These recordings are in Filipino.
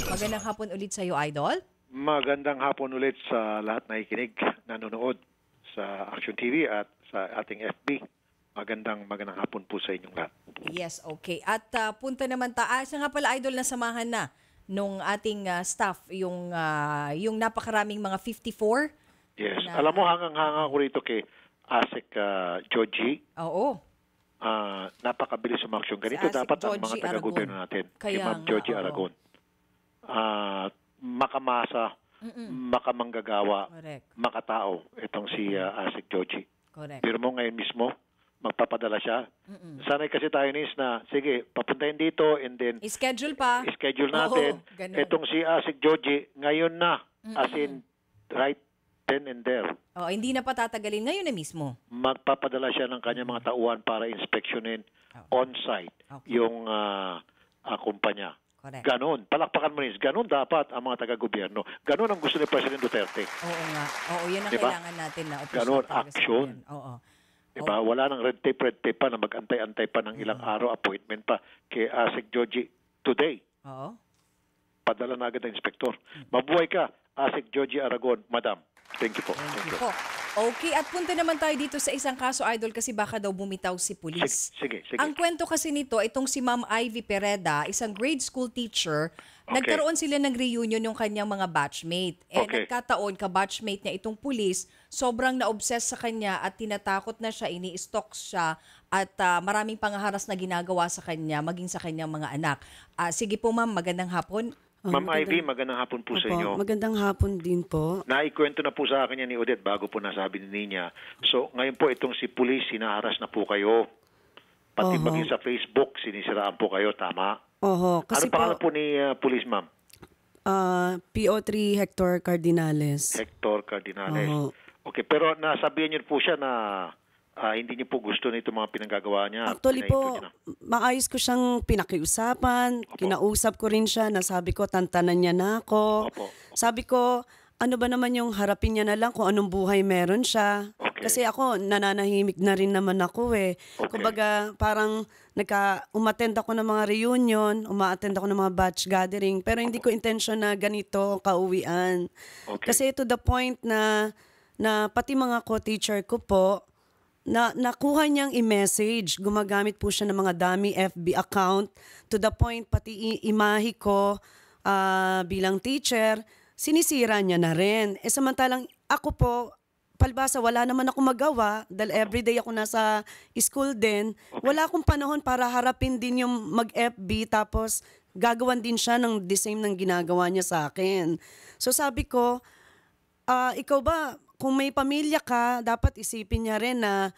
Magandang hapon ulit sa iyo, Idol. Magandang hapon ulit sa lahat na ikinig, nanonood sa Action TV at sa ating FB. Magandang hapon po sa inyong lahat. Yes, okay. At punta naman siya nga pala, Idol, na samahan na nung ating staff, yung napakaraming mga 54. Yes. Alam mo, hanga ko rito kay ASEC Joji. Oo. Napakabilis umaksyon. Ganito Si ASEC dapat ang Joji mga taga-gobyerno natin. Kay Kaya Ma'am Joji Aragon. Makamasa, makamanggagawa, Correct. makatao. Itong si ASEC Joji. Correct. Pero mo ngayon mismo, magpapadala siya. Sanay kasi tayo na, sige, papuntahin dito and then I-schedule pa. schedule natin. Oo, ganun. Itong si ASEC Joji, ngayon na. As in, right then and there. Oh, hindi na patatagalin ngayon na mismo. Magpapadala siya ng kanyang mga tauhan para inspeksyonin on-site yung kumpanya. Correct. Ganon. Palakpakan mo rin. Ganon dapat ang mga taga-gobyerno. Ganon ang gusto ni President Duterte. Oo nga. Oo, yan ang Diba? kailangan natin na opisyon Ganon, talaga sa action. ganyan. Oo. Diba? Wala nang red tape pa na mag-antay-antay pa ng ilang araw, appointment pa kay ASEC Joji today. Oo. Padala na agad ang inspektor. Mabuhay ka, ASEC Joji Aragon, Madam. Thank you po. Thank you po. Okay, at punta naman tayo dito sa isang kaso, Idol, kasi baka daw bumitaw si pulis. Sige. Ang kwento kasi nito, itong si Ma'am Ivy Pereda, isang grade school teacher, nagkaroon sila ng reunion yung kanyang mga batchmate. Nagkataon, ka-batchmate niya itong pulis, sobrang na-obsess sa kanya at tinatakot na siya, ini-stalk siya, at maraming pangaharas na ginagawa sa kanya, maging sa kanyang mga anak. Sige po, Ma'am, magandang hapon. Ma'am Ivy, magandang hapon po sa inyo. Magandang hapon din po. Naikwento na po sa akin yan ni Odette bago po nasabi ni Ninya. So, ngayon po itong si pulis, sinaharas na po kayo. Pati maging sa Facebook, sinisiraan po kayo, tama? Oho. Kasi ano pangalan po ni pulis, ma'am? PO3 Hector Cardinales. Hector Cardinales. Oho. Okay, pero nasabihan niyo po siya na hindi niyo po gusto na itong mga pinanggagawa niya. Actually Pinahinto po, niyo na. maayos ko siyang pinakiusapan. Opo. Kinausap ko rin siya. Nasabi ko, tantanan niya na ako. Opo. Sabi ko, ano ba naman yung harapin niya na lang kung anong buhay meron siya. Okay. Kasi ako, nananahimik na rin naman ako eh. Okay. Kumbaga, parang umattend ako ng mga reunion, umaattend ako ng mga batch gathering, pero hindi ko intention na ganito kauwian. Okay. Kasi to the point na pati mga co-teacher ko po, nakuha niyang i-message. Gumagamit po siya ng mga dummy FB account to the point pati imahe ko bilang teacher, sinisira niya na rin. Samantalang ako po, palbasa wala naman ako magawa dahil everyday ako nasa school din. Wala akong panahon para harapin din yung mag-FB tapos gagawan din siya ng the same ng ginagawa niya sa akin. So sabi ko, ikaw ba, kung may pamilya ka, dapat isipin niya rin na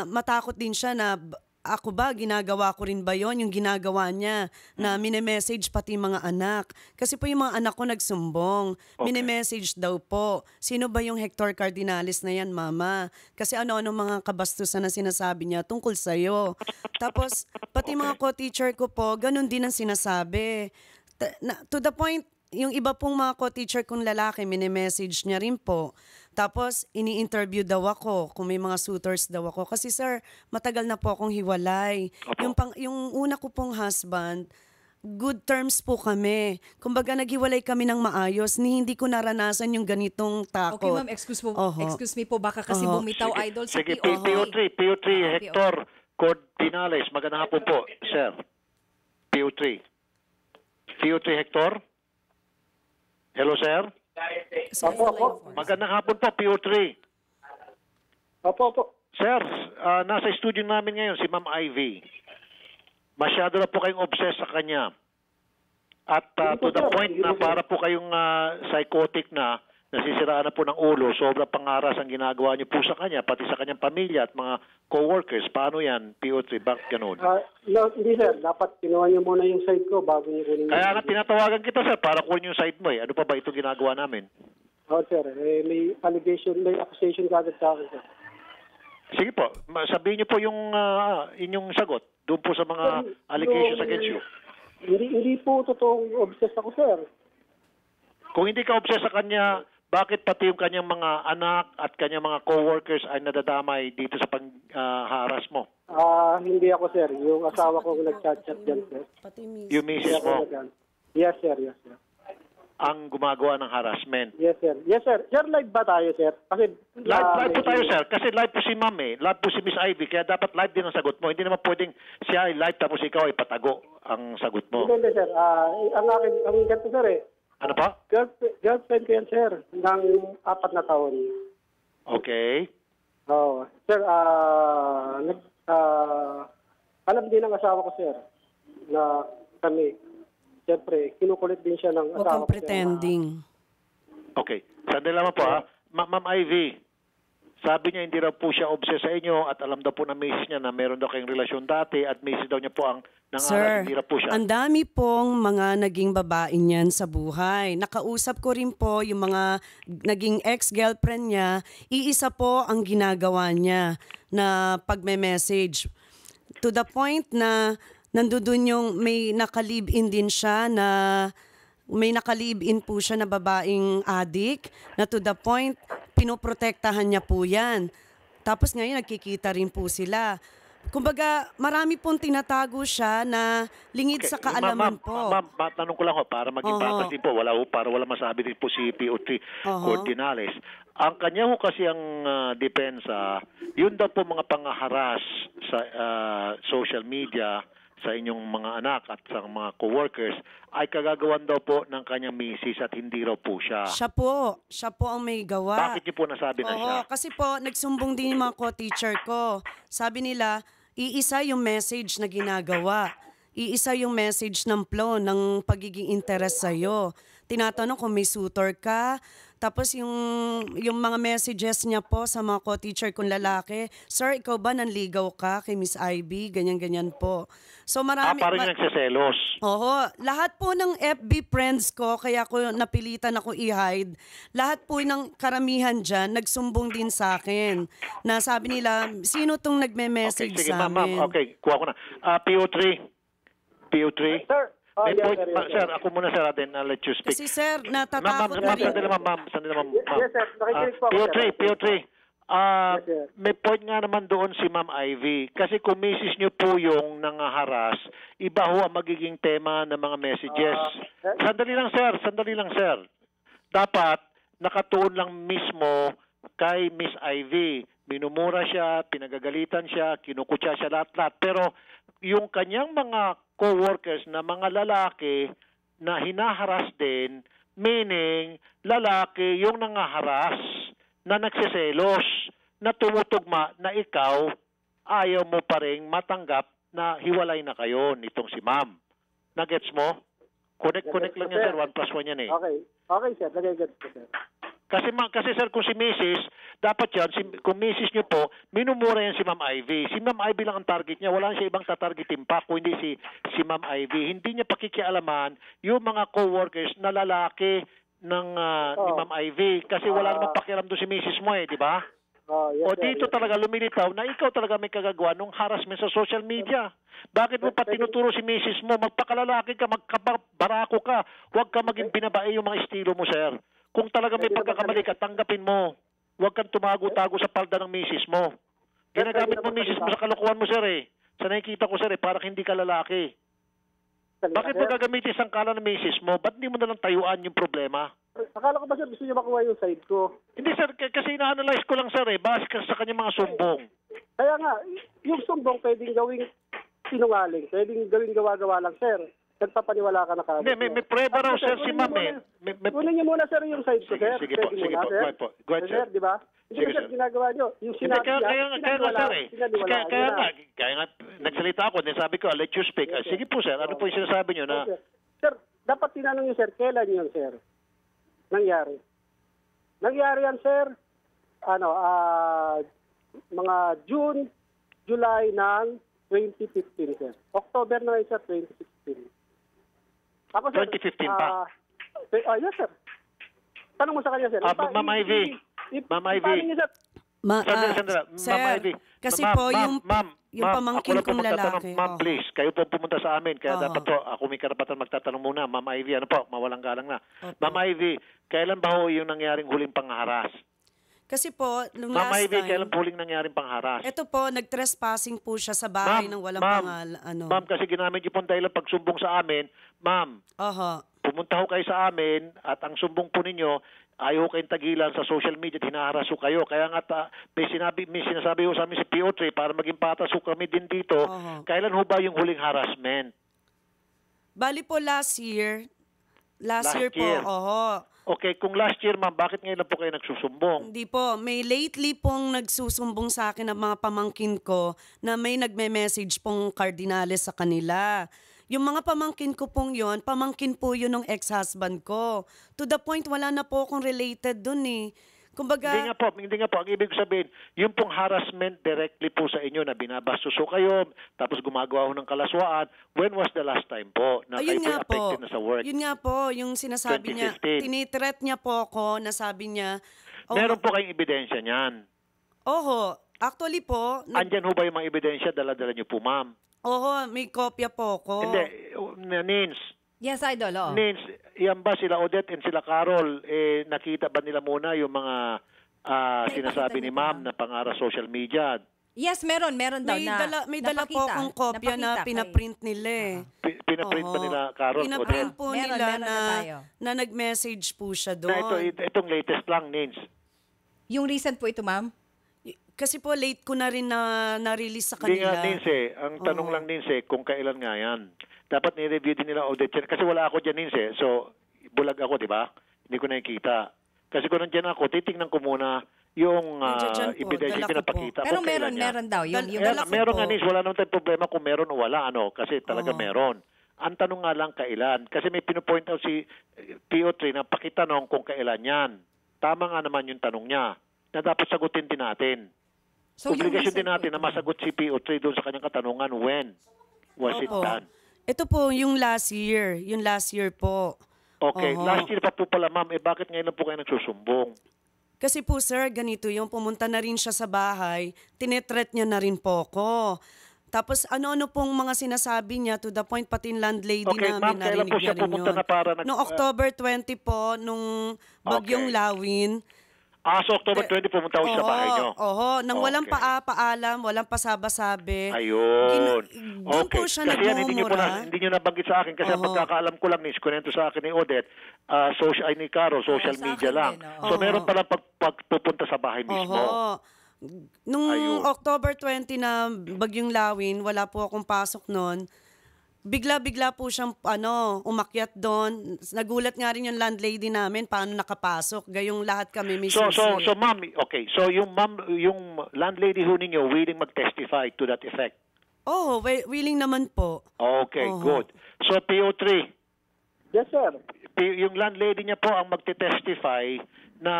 matakot din siya na ako ba, ginagawa ko rin ba yon yung ginagawa niya na mini-message pati mga anak. Kasi po yung mga anak ko nagsumbong. Okay. Mini-message daw po. Sino ba yung Hector Cardinales na yan, mama? Kasi ano-ano mga kabastusan na sinasabi niya tungkol sa'yo. Tapos, pati mga co-teacher ko po, ganun din ang sinasabi. To the point, yung iba pong mga co-teacher kong lalaki, mini-message niya rin po. Tapos, ini-interview daw ako kung may mga suitors daw ako. Kasi sir, matagal na po akong hiwalay. Yung una ko pong husband, good terms po kami. Kumbaga, naghiwalay kami ng maayos. Hindi ko naranasan yung ganitong takot. Okay, ma'am, excuse me po, baka kasi bumitaw, Idol, sa Sige, PO3. PO3 Hector Cardinales. Magandang hapon po, sir. PO3 Hector? Hello, sir? Magandang hapon po, PO3. Opo. Sir, nasa studio namin ngayon si Ma'am Ivy. Masyado na po kayong obsessed sa kanya. At to the point na para po kayong psychotic na, nasisiraan na po ng ulo, sobrang pangaras ang ginagawa niyo po sa kanya, pati sa kanyang pamilya at mga co-workers. Paano yan, PO3? Bakit ganun? Hindi sir, dapat kinuha niyo muna yung side ko bago niyo kunin. Kaya nga tinatawagan kita, sir, para kunin yung side mo eh. Ano pa ba ito ginagawa namin? Sir, may accusation kagad sa akin, sir. Sige po, sabihin niyo po yung inyong sagot doon po sa mga allegations against you. Hindi po totoong obsessed ako, sir. Kung hindi ka obsessed sa kanya, bakit pati yung kanyang mga anak at kanyang mga co-workers ay nadadamay dito sa pang-haras mo? Hindi ako, sir. Yung asawa ko nag-chat-chat dyan, sir. Pati miss. Yung misis mo Yes, sir. Yes, sir. ang gumagawa ng harassment. Yes, sir. Yes, sir. Sir, live ba tayo, sir? Kasi Live po tayo, sir. Kasi live po si ma'am eh. Live po si Miss Ivy. Kaya dapat live din ang sagot mo. Hindi naman pwedeng siya ay live tapos ikaw ay patago ang sagot mo. Hindi, sir. Ang ganito, sir eh. Ano pa? Girlfriend ko yan, sir, ng 4 na taon. Okay. Oo. Sir, alam din ng asawa ko, sir, na kami, siyempre, kinukulit din siya ng Huwag asawa kang ko. pretending. Okay. Sandali lamang po ha. Ma'am Ivy, sabi niya hindi raw po siya obsessed sa inyo at alam daw po na misis niya na meron daw kayong relasyon dati at misis daw niya po ang nangaral. Sir, Hindi raw po siya. ang dami pong mga naging babae niyan sa buhay. Nakausap ko rin po yung mga naging ex-girlfriend niya. Iisa po ang ginagawa niya na pagme-message. To the point na nandun yung may nakalib-in din siya na may nakalib-in po siya na babaeng adik na to the point pinoprotektahan niya po yan. Tapos ngayon nagkikita rin po sila. Kumbaga, marami pong tinatago siya na lingid sa kaalaman po. Ma'am, tanong ko lang ho, para maging patas din po, para wala masabi din po si PO3 Cordinales. Ang kanya ho kasi ang depensa, yun daw po mga pangaharas sa social media, sa inyong mga anak at sa mga co-workers, ay kagagawan daw po ng kanyang misis at hindi raw po siya. Siya po ang may gawa. Bakit niyo po nasabi na siya? Kasi po, nagsumbong din yung mga co-teacher ko. Sabi nila, iisa yung message na ginagawa. Iisa yung message ng flow, ng pagiging interest sa'yo. Tinatanong kung may suitor ka. Tapos yung mga messages niya po sa mga co-teacher kong lalaki, Sir, ikaw ba nanligaw ka kay Miss Ivy? Ganyan-ganyan po. So marami... Parang yung nagsiselos. Lahat po ng FB friends ko, kaya ko napilitan ako i-hide, lahat po ng karamihan dyan, nagsumbong din sa akin. Na sabi nila, sino tong nagme-message Okay, sige, sa ma'am. amin? Okay, kuha ko na. PO3. Sir, May yes, point, sir, yes, sir, ako muna sir, then I'll let you speak. Kasi sir, natatakot na rin. Sandali ma'am. Yes, sir. Nakikinig po ako, sir. PO3. Yes, sir. May point nga naman doon si Ma'am Ivy. Kasi kung misis niyo po yung nangaharas, iba ho ang magiging tema ng mga messages. Sandali lang sir. Dapat nakatuon lang mismo kay Miss Ivy. Minumura siya, pinagagalitan siya, kinukutya siya lahat-lahat. Pero yung kanyang mga co-workers na mga lalaki na hinaharas din, meaning lalaki yung nangaharas na nagsiselos, na tumutugma na ikaw ayaw mo pa rin matanggap na hiwalay na kayo nitong si ma'am. Nagets mo? Connect lang yan, sir. 1+1 yan eh. Okay, sir. Nagigets ko, sir. Kasi sir, kung si Mrs., dapat yan, kung Mrs. nyo po, minumura yan si Ma'am Ivy. Si Ma'am Ivy lang ang target niya. Wala siya ibang tatargetin pa, kung hindi si Ma'am Ivy. Hindi niya pakikialaman yung mga co-workers na lalaki ng ni Ma'am Ivy. Kasi wala namang pakialam doon si Mrs. mo eh, di ba? Yes, O sir, dito yes. talaga lumilitaw na ikaw talaga may kagagawa ng harassment sa social media. Bakit mo pa tinuturo si Mrs. mo? Magpakalalaki ka, magkabarako ka. Huwag ka maging binabae yung mga estilo mo, sir. Kung talaga may pagkakamali ka, tanggapin mo. Huwag kang tumago-tago sa palda ng misis mo. Ginagamit mo misis mo sa kalokohan mo, sir eh. Sa nakikita ko, sir eh, parang hindi ka lalaki. Bakit mo gagamitin isang kala ng misis mo? Ba't hindi mo nalang tayuan yung problema? Akala ko ba, sir, gusto niyo makuha yung side ko? Hindi, sir, kasi ina-analyze ko lang, sir eh. Base ka sa kanyang mga sumbong. Kaya nga, yung sumbong pwedeng gawing sinungaling. Pwedeng gawing gawa-gawa lang, sir. Nagpapaniwala ka na kagad. Hindi, may preba raw, sir, si ma'am eh. Kunin niyo muna, sir, yung side ko, sir. Sige po, Pwede sige muna, po. sir. Go ahead, sir. Di ba? Hindi, Sige, sir, sir. ginagawa niyo. Yung Hindi, sinabi kaya nga, sir eh. Kaya nga, nagsalita ako, then sabi ko, I'll let you speak. Sige po, sir, ano po yung sinasabi niyo na... Sir, dapat tinanong niyo, sir, kailan yun, sir? Nangyari yan, sir, mga June, July ng 2015, sir. October na yun, sir, 2016. Ako, sir, 2015 pa? Yes, sir. Tanong mo sa kanya, sir. Ma'am Ivy. Ma'am Ivy. Paano niyo, sir? Sandali. Sir, Ma'am Ivy. kasi Ma'am, po ma'am, Yung Ma'am, pamangkin ako lang po kong magtatanong. lalaki. Ma'am, Oo. please, kayo po pumunta sa amin. Kaya Oo. dapat po, ako may karapatan magtatanong muna. Ma'am Ivy, ano po, mawalang galang na. Opo. Ma'am Ivy, kailan ba ho yung nangyaring huling pangharas? Kasi po, nung Ma'am last Ivy, time, kailan po huling nangyaring pangharas? ito po, nag-trespassing po siya sa bahay ng walang pangalan. Ma'am, kasi ginamit niyo po dahil pagsumbong sa amin. Ma'am, Oho. pumunta ho kayo sa amin at ang sumbong po ninyo, ayaw kayong tagilan sa social media at hinaharas ho kayo. Kaya nga may sinasabi ho sa amin si PO3 para maging patas ho kami din dito. Oho. Kailan ho ba yung huling harassment? Bali po last year. Last Last year po, year. oho. Okay, kung last year ma'am, bakit ngayon lang po kayo nagsusumbong? Hindi po. May lately pong nagsusumbong sa akin ng mga pamangkin ko na may nagme-message pong Cardinales sa kanila. Yung mga pamangkin ko pong yon, pamangkin po yun ng ex-husband ko. To the point, wala na po akong related dun eh. Kumbaga, Hindi nga po. Ang ibig sabihin, yung pong harassment directly po sa inyo na binabastos ho kayo, tapos gumagawa ho ng kalaswaan, when was the last time po na kayo ayun po nga po. affected na sa work? Yun nga po, yung sinasabi niya, 2015. tinitret niya po ako, nasabi niya, oh, Meron po kayong ebidensya niyan. oho, actually po, Andyan ho ba yung mga ebidensya? Dala-dala niyo po, ma'am. oho, may kopya po ko. Hindi, Nins. Yes, Idol. Oh. Nins, yan ba sila Odette and sila Carol, nakita ba nila muna yung mga sinasabi ni ma'am na pangara social media? Yes, meron daw May dala po napakita, akong kopya na napakita pinaprint nila eh. Pinaprint ba Oo. nila Carol? Pinaprint Odette? po Meron nila na tayo. na nag-message po siya Na doon. itong latest lang, Nins. Yung recent po ito, ma'am? Kasi po late ko na rin na-release sa Hindi kanila. nga, Nins Ang tanong lang, Nins kung kailan nga yan. Dapat ni-review din nila Odette yan. Kasi wala ako dyan, Nins So, bulag ako, di ba? Hindi ko nakikita. Kasi kung nandiyan ako, titingnan ko muna yung Nandiyan po, ebidensya dala ko pinapakita. Pero kung kailan yan. meron daw. Yung Dala ko Meron po. nga, Nins. Wala naman tayong problema kung meron o wala. Kasi talaga meron. Ang tanong nga lang kailan. Kasi may pinupoint out si PO3 na pakitanong kung kailan yan. Tama nga naman yung tanong niya na dapat sagutin din natin. So, yung Obligasyon recent din natin na masagot si PO3 doon sa kanyang katanungan when was it Opo. done. Ito po yung last year. Yung last year po. Okay, Oho. last year pa po pala ma'am, bakit ngayon lang po kayo nagsusumbong? Kasi po sir, ganito yung pumunta na rin siya sa bahay, tinetret niya na rin po ko. Tapos ano-ano pong mga sinasabi niya to the point pati yung landlady Okay, namin ma'am, kailan po narinig siya niya rin pumunta yun. na para Noong October 20 po, nung bagyong Okay. Lawin. So October 20 pumunta ko sa bahay niyo? Oho, nang walang Okay. paalam, walang pasabi-sabi. Ayun. Doon Okay. po siya Kasi yan, hindi nagmumura. niyo nabanggit sa akin kasi ang Oho. pagkakaalam ko lang, kunento sa akin ni Odette, ni Caro, social sa media akin lang. din, So oo. meron pala pagpupunta sa bahay mismo. Oho. Nung Ayun. October 20 na bagyong Lawin, wala po akong pasok noon. Bigla-bigla po siyang umakyat doon. Nagulat nga rin yung landlady namin paano nakapasok. Gayong lahat kami may So susi. ma'am, okay. So yung landlady ho ninyo willing mag-testify to that effect. Oh, willing naman po. Okay, Oho. good. So PO3, Yes, sir. yung landlady niya po ang magte-testify na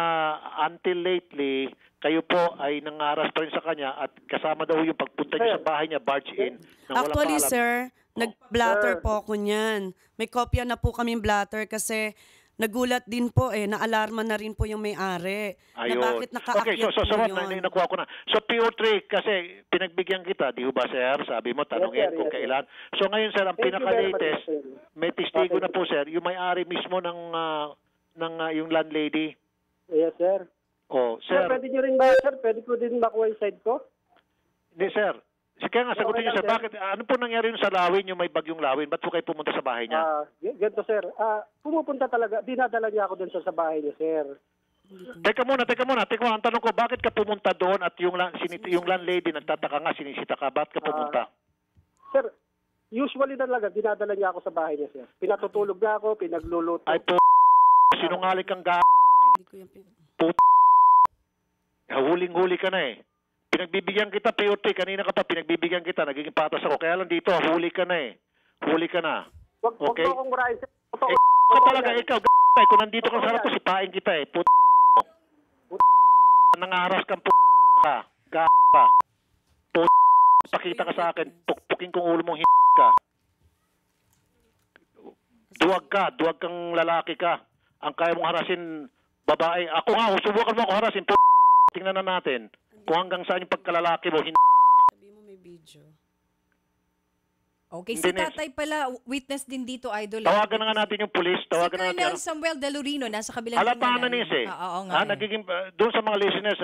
until lately kayo po ay nangaras pa rin sa kanya at kasama daw yung pagpunta niyo sa bahay niya, barge in. nang walang Actually, paalam. sir, nag-blatter Sir. po ako niyan. May kopya na po kaming blatter kasi nagulat din po na-alarma na rin po yung may-ari. Ayun. Na bakit Okay, nakaakyat so po ma'am, yun. nakuha ko na. So PO3, kasi pinagbigyan kita, di ba sir? Sabi mo, tanungin Yes, sir, kung yes, sir. kailan. So ngayon sir, ang Thank you very much, pinaka-latest, sir. may testigo na po sir, yung may-ari mismo ng yung landlady. Yes, sir. Oh, Sir, sir, pwede nyo rin ba, sir? Pwede ko din makuha yung side ko? hindi sir. Kaya nga, sagutin Okay niyo sir, lang, sir. bakit, ano po nangyari nun sa Lawin, yung may bagyong Lawin? Ba't po kayo pumunta sa bahay niya? Ganito, sir. Pumupunta talaga, dinadala niya ako dun sa bahay niya, sir. Teka muna. Ang tanong ko, bakit ka pumunta doon at yung landlady nagtataka nga, sinisita ka, ba't ka pumunta? Sir, usually talaga, dinadala niya ako sa bahay niya, sir. Pinatutulog na ako, pinagluluto. Ay po, sinungaling kang Hindi ko yan huling-huli ka na eh. Pinagbibigyan kita, POT, kanina ka pa, pinagbibigyan kita, nagiging patas ako. Kaya lang dito, huli ka na eh. Huli ka na. Wag Okay. mo akong murahin, sir. Totoo. Ka talaga, ikaw, kung nandito ka sa harap ko, sipain kita eh. Nangaharas kang ka. Ka. Pakita ka sa akin, pukpukin kong ulo mong ka. Duwag kang lalaki ka. Ang kaya mong harasin, babae. Ako nga, subukan mo ako harasin, tingnan na natin. Kung hanggang saan yung pagkalalaki mo, sabi mo may video. Okay, si Hindi, next. tatay pala, witness din dito, Idol. Tawagan na nga natin yung police. Si Tawagan na Colonel natin. Samuel Delorino, nasa kabilang Halata linya na nis eh. Oo nga. Nagiging, doon sa mga listeners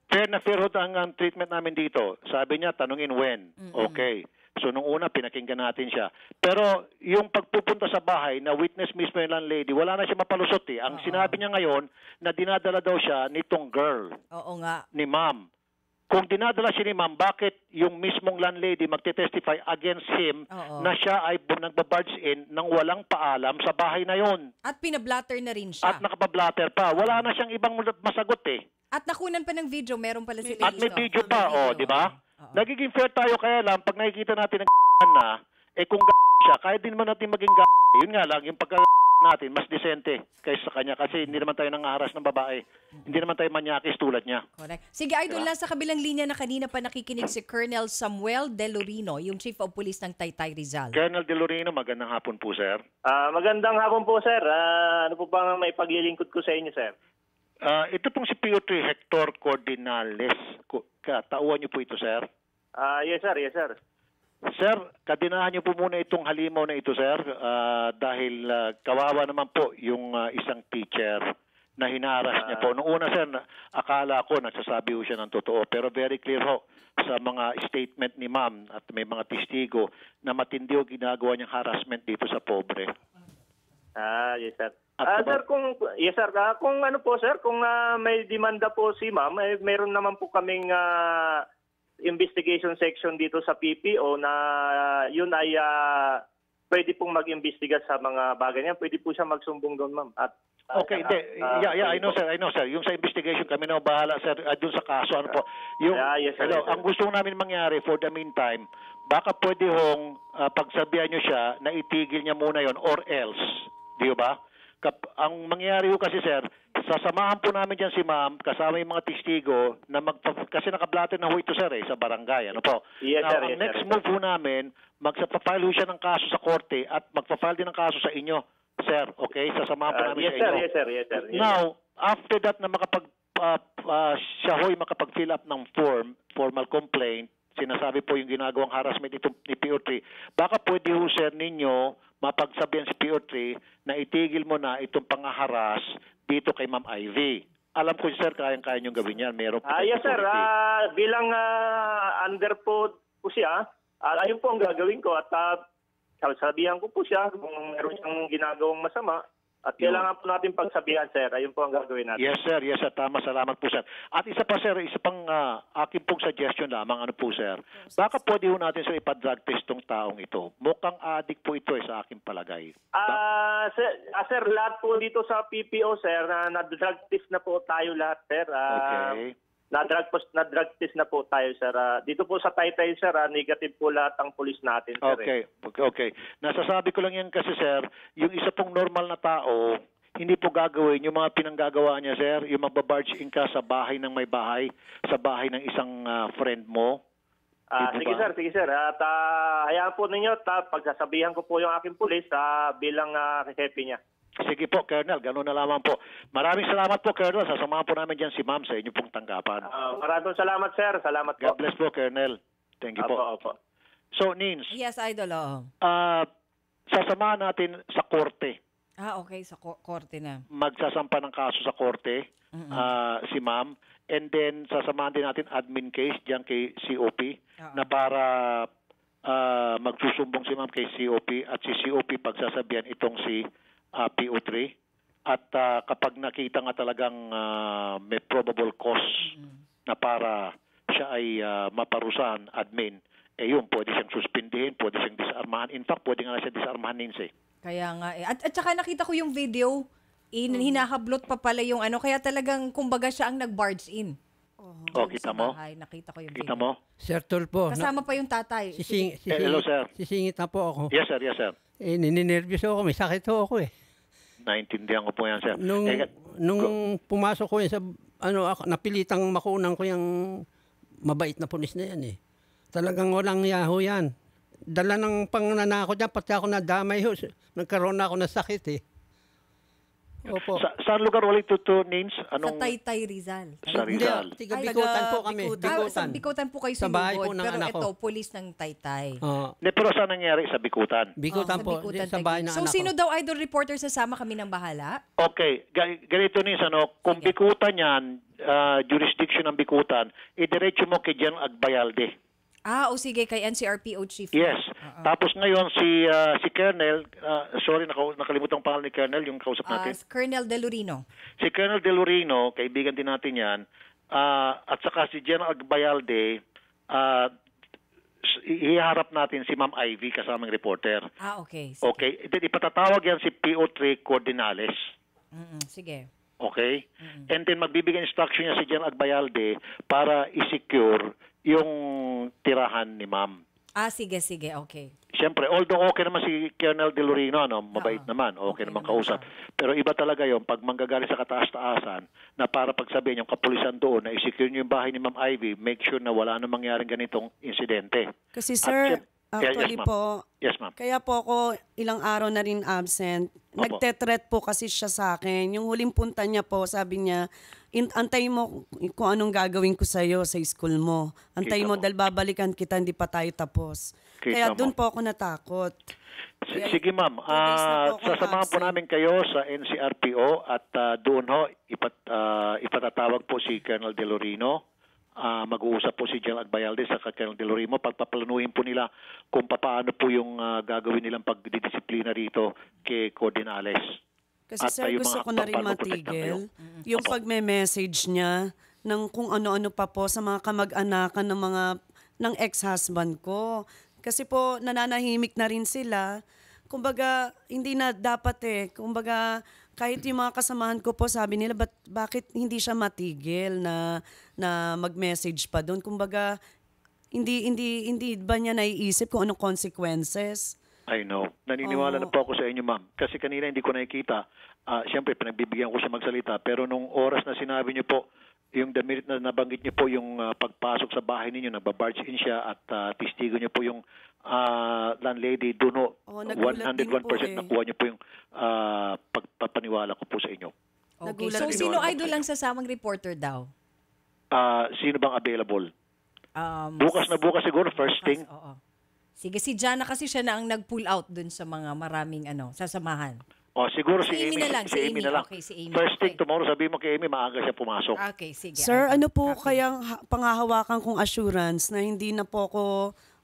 fair na fair hood ang treatment namin dito. Sabi niya, tanungin when. Okay. So nung una, pinakinggan natin siya. Pero yung pagpupunta sa bahay na witness mismo yung landlady, wala na siya mapalusot eh. Ang sinabi niya ngayon, na dinadala daw siya nitong girl, Oo nga. ni ma'am. Kung dinadala siya ni ma'am, bakit yung mismong landlady magte-testify against him Oo. na siya ay nagbabarge in nang walang paalam sa bahay na yon? At pinablatter na rin siya. At nakapablatter pa. Wala na siyang ibang masagot eh. At nakunan pa ng video, meron pala sila At may dito. video pa, di ba? Oo. Nagiging fair tayo kaya lang, pag nakikita natin ng na, kung siya, kaya din naman natin maging yun nga lang, yung pagka natin, mas decente kaysa sa kanya kasi hindi naman tayo nangaharas ng babae. Hindi naman tayo manyakis tulad niya. Correct. Sige, Idol, nasa kabilang linya na kanina pa nakikinig si Colonel Samuel Delorino, yung Chief of Police ng Taytay Rizal. Colonel Delorino, magandang hapon po, sir. Magandang hapon po, sir. Ano po bang may paglilingkod ko sa inyo, sir? Ito pong si PO3 Hector Cordinales. Tauhan niyo po ito, sir. Yes, sir. Yes, sir. Sir, kadinahan niyo po muna itong halimaw na ito, sir, dahil kawawa naman po yung isang teacher na hinaras niya po. Noong una, sir, akala ko nagsasabi ho siya ng totoo, pero very clear ho sa mga statement ni ma'am at may mga testigo na matindi ho ginagawa niyang harassment dito sa pobre. Yes, sir. At Sir, yes, sir. Kung ano po, sir, kung may demanda po si ma'am, meron naman po kaming investigation section dito sa PPO na yun ay pwede pong mag-imbestiga sa mga bagay niyan. Pwede po siya magsumbong doon, ma'am. At Okay, hindi. I know, sir. Yung sa investigation kami na bahala, sir, doon sa kaso. Ano po? Yung, yes, sir, hello, yes, sir. ang gusto namin mangyari for the meantime, baka pwede hong pagsabihan nyo siya na itigil niya muna yon or else. Di ba? Ang mangyayari ho kasi, sir, sasamahan po namin dyan si ma'am, kasama yung mga testigo, na kasi nakablatter na ho ito, sir, sa barangay. Ano po? Yes, Now, sir, ang yes, next sir. move ho namin, magsa-file ho siya ng kaso sa korte at magpa-file din ng kaso sa inyo, sir. Okay? Sasamahan po namin yes, sa sir. inyo. Yes, sir. Yes, sir. Yes, Now, after that na siya ho'y makapag-fill up ng formal complaint, sinasabi po yung ginagawang harassment itong ni PO3, baka pwede ho, sir, ninyo mapagsabihan si PO3 na itigil mo na itong pangaharas dito kay Ma'am Ivy. Alam ko, sir, kayang-kaya niyong gawin yan. Meron po yes, sir. Bilang under po siya, ayun po ang gagawin ko at sabihan ko po siya kung meron siyang ginagawang masama. At kailangan po natin pagsabihan, sir. Ayun po ang gagawin natin. Yes, sir. Yes, sir. Tama. Salamat po, sir. At isa pa, sir, isa pang akin pong suggestion lamang, ano po, sir. Baka pwede ho natin, sir, ipa-drug test tong taong ito. Mukhang addict po ito sa aking palagay. Sir, lahat po dito sa PPO, sir, na-drug test na po tayo lahat, sir. Okay. Na-drug test na po tayo, sir. Dito po sa Taytay, sir, negative po lahat ang pulis natin, sir. Okay. Nasasabi ko lang yan kasi, sir, yung isa pong normal na tao, hindi po gagawin yung mga pinanggagawa niya, sir, yung magbabarge in ka sa bahay ng may bahay, sa bahay ng isang friend mo. Sige, sir. At hayaan po ninyo, pagsasabihan ko po yung aking pulis bilang hepe niya. Sige po, Colonel. Ganun na lamang po. Maraming salamat po, Colonel. Sasamahan po namin dyan si ma'am sa inyo pong tanggapan. Maraming salamat, sir. Salamat po. God bless po, Colonel. Thank you po. Opo. So, Nins, Yes, Idol. sasamahan natin sa korte. Okay. Sa korte na. Magsasampa ng kaso sa korte si ma'am. And then, sasamahan din natin admin case dyan kay COP na para magsusumbong si ma'am kay COP at si COP pagsasabihan itong si PO3 at kapag nakita nga talagang may probable cause na para siya ay maparusahan admin, yun, pwede siyang suspindihin, pwede siyang disarmahan. In fact, pwede nga na siya disarmahan ninsi. Kaya nga eh. At saka nakita ko yung video, hinahablot pa pala yung kaya talagang kumbaga siya ang nag-barge in. Kita mo? Bahay. Nakita ko yung Kita video. mo? Sir Tulpo, Kasama pa yung tatay. Hello, sir. sisingit na po ako. Yes, sir. Ninervyos ako, may sakit ako eh. Naintindihan ko po yan, sir. Nung pumasok ko sa napilitang makunan ko yung mabait na pulis na yan eh. Talagang walang yaho yan. Dala ng pangnanako dyan, pati ako nadamay ho. Nagkaroon na ako ng sakit eh. Opo. Saan lugar ulit to Nins? Sa Anong Taytay Rizal. sa Rizal? Hindi, tiga Ay, Bikutan po kami. Sa Bikutan po kayo Sa bahay po sinugod, ng pero anak ito, ko. pulis ng Taytay. Hindi, pero saan nangyari? Sa Bikutan? Bikutan Sa po, Bikutan, sa bahay ng So, anak sino ko. daw idol reporter, sasama kami ng bahala? Okay, ganito Nins, kung Bikutan yan, jurisdiction ng Bikutan, idiretso mo kay Jan Agbayalde. O sige, kay NCRPO Chief. Yes. Tapos ngayon si Colonel, sorry nakalimutan ang pangalan ni Colonel yung kausap natin. Colonel Delurino. Si Colonel De Lorino, kaibigan din natin 'yan. At saka si General Agbayalde, iharap natin si Ma'am Ivy kasamang reporter. Okay. Sige. Okay, then ipatatawag yan si PO3 Cordinales. Sige. Okay? And then magbibigay instruction niya si General Agbayalde para i-secure yung tirahan ni Ma'am. Sige, okay. Siyempre, although okay naman si Colonel De Lorino, mabait naman, okay naman kausap. Pero iba talaga yon pag manggagaling sa kataas-taasan na para pagsabihin yung kapulisan doon na i-secure niyo yung bahay ni Ma'am Ivy, make sure na wala nang mangyaring ganitong insidente. Kasi sir, yes, actually ma'am. po, Yes, ma'am. kaya po ako ilang araw na rin absent. Opo. Nagte-threat po kasi siya sa akin. Yung huling punta niya po, sabi niya, antay mo kung anong gagawin ko sa'yo sa school mo. Antay Kita mo mo. dahil babalikan kita, hindi pa tayo tapos. Kita Kaya mo. doon po ako natakot. Sige ma'am, 2 days na po akong sasamahan po absent. namin kayo sa NCRPO at doon ho ipatatawag po si Colonel De Lorino. Mag-uusap po si General Agbayalde sa Colonel De Lorino. Pagpaplanuhin po nila kung paano po yung gagawin nilang pagdidisiplina rito kay Cordinales. Kasi At sir, yung gusto mga ko na rin paano protektahan kayo. matigil. Yung pagme-message niya ng kung ano-ano pa po sa mga kamag-anakan ng ex-husband ko. Kasi po nananahimik na rin sila. Kumbaga, hindi na dapat Kumbaga, kahit yung mga kasamahan ko po, sabi nila, bakit hindi siya matigil na mag-message pa doon? Kumbaga, hindi ba niya naiisip kung anong consequences? I know. Naniniwala na po ako sa inyo, ma'am. Kasi kanina hindi ko nakikita. Siyempre, pinagbibigyan ko siya magsalita. Pero nung oras na sinabi niyo po, yung the minute na nabanggit niyo po yung pagpasok sa bahay ninyo, nagbabarge in siya at testigo niyo po yung landlady, doon nagulat din 101% po nakuha niyo po yung pagpapaniwala ko po sa inyo. Okay. Nagulat So, din sino ako. idol lang sasamang reporter daw? Sino bang available? Um, Bukas na bukas siguro, first thing. Oo. Sige, si Jana kasi siya na ang nag-pull out dun sa mga maraming sasamahan. Siguro Si Amy na lang, si Amy. na lang. Okay, si Amy. First thing Okay. tomorrow, sabi mo kay Amy, maaga siya pumasok. Okay, sige. Sir, idol. ano po Copy. kayang pangahawakan kong assurance na hindi na po ako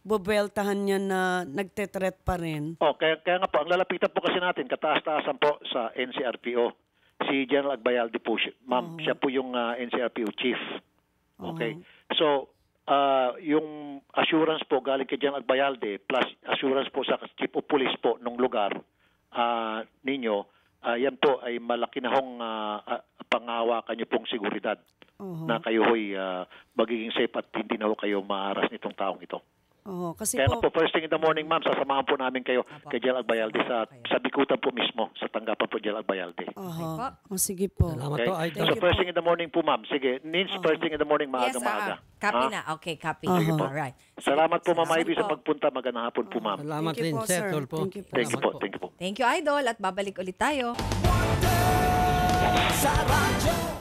bobeltahan niya na nagte-threat pa rin? Kaya nga po, ang lalapitan po kasi natin, kataas-taasan po sa NCRPO. Si General Agbayalde po, ma'am, siya po yung NCRPO chief. Okay? So, yung assurance po galing kay General Agbayalde plus assurance po sa chief of police po nung lugar ninyo, yan po ay malaki na hong pangahawakan niyo pong seguridad na kayo ho'y magiging safe at hindi na ho kayo maaras nitong taong ito. Kasi Kaya po, po, first thing in the morning, ma'am, sasamahan po namin kayo Apo. kay General Agbayalde sa Bikutan po mismo, sa tanggapan po General Agbayalde. sige po. Salamat Okay? po, idol. So first thing in the morning po, ma'am. Sige, Nins, first thing in the morning, Yes, maaga-maaga. copy Ha? na. Okay, copy. Sige po. Alright. Salamat po, Ma'am Salamat Ivy, sa po. pagpunta. Magandang hapon po, ma'am. Salamat Thank you rin, po, Sir sir. Tulfo. Thank you po. Thank you po, Salamat thank you po. Thank you, Idol. At babalik ulit tayo. Sa radyo